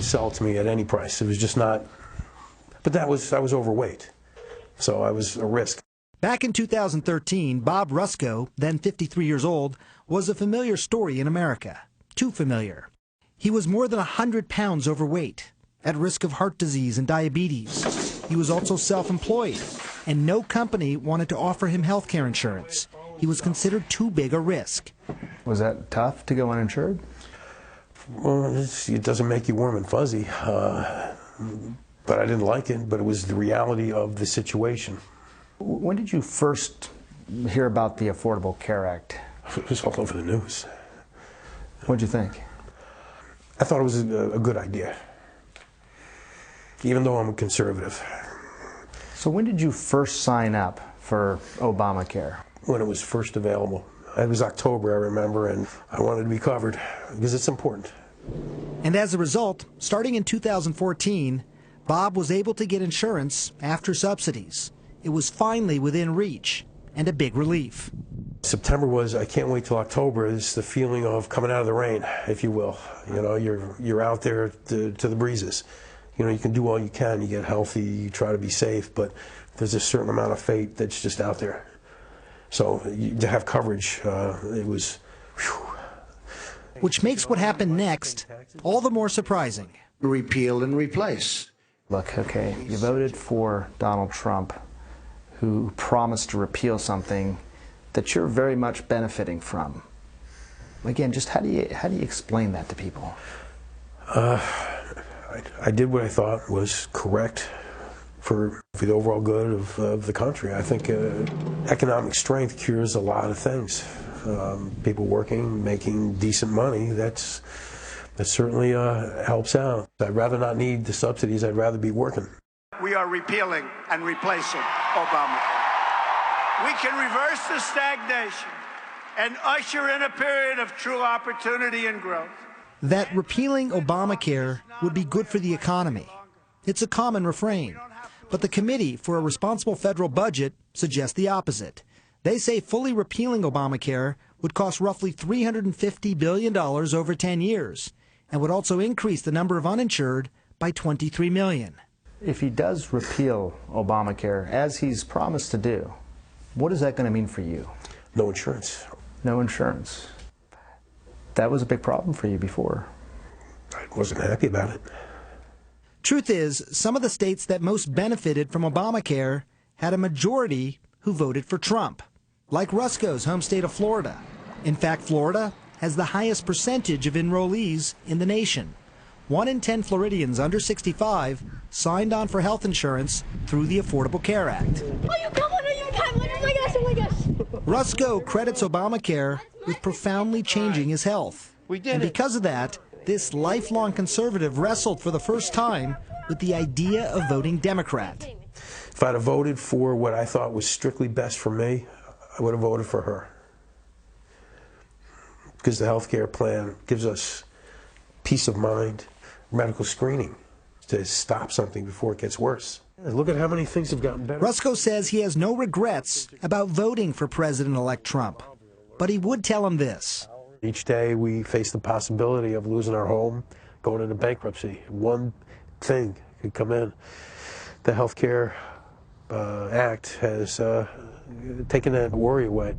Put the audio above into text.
wouldn't sell it to me at any price. It was just not. But I was overweight, so I was a risk. Back in 2013, Bob Rusko, then 53 years old, was a familiar story in America. Too familiar. He was more than 100 pounds overweight, at risk of heart disease and diabetes. He was also self-employed, and no company wanted to offer him health care insurance. He was considered too big a risk. Was that tough to go uninsured? Well, it doesn't make you warm and fuzzy, but I didn't like it, but it was the reality of the situation. When did you first hear about the Affordable Care Act? It was all over the news. What did you think? I thought it was a good idea, even though I'm a conservative. So when did you first sign up for Obamacare? When it was first available. It was October, I remember, and I wanted to be covered because it's important. And as a result, starting in 2014, Bob was able to get insurance after subsidies. It was finally within reach, and a big relief. September was, I can't wait till October. It's the feeling of coming out of the rain, if you will. You know, you're out there to the breezes. You know, you can do all you can. You get healthy, you try to be safe, but there's a certain amount of fate that's just out there. So to have coverage, it was, whew. Which makes what happened next all the more surprising. Repeal and replace. Look, okay, you voted for Donald Trump, who promised to repeal something that you're very much benefiting from. Again, just how do you explain that to people? I did what I thought was correct for the overall good of the country. I think economic strength cures a lot of things. People working, making decent money, that certainly helps out. I'd rather not need the subsidies. I'd rather be working. We are repealing and replacing Obamacare. We can reverse the stagnation and usher in a period of true opportunity and growth. That repealing Obamacare would be good for the economy. It's a common refrain. But the Committee for a Responsible Federal Budget suggests the opposite. They say fully repealing Obamacare would cost roughly $350 billion over 10 years and would also increase the number of uninsured by 23 million. If he does repeal Obamacare, as he's promised to do, what is that going to mean for you? No insurance. No insurance. That was a big problem for you before. I wasn't happy about it. Truth is, some of the states that most benefited from Obamacare had a majority who voted for Trump, like Rusko's home state of Florida. In fact, Florida has the highest percentage of enrollees in the nation. 1 in 10 Floridians under 65 signed on for health insurance through the Affordable Care Act. Rusko credits Obamacare with profoundly changing his health. And because of that, this lifelong conservative wrestled for the first time with the idea of voting Democrat. If I'd have voted for what I thought was strictly best for me, I would have voted for her. Because the health care plan gives us peace of mind, medical screening to stop something before it gets worse. Look at how many things have gotten better. Rusko says he has no regrets about voting for President-elect Trump, but he would tell him this. Each day we face the possibility of losing our home, going into bankruptcy. One thing could come in. The Health Care Act has taken that worry away.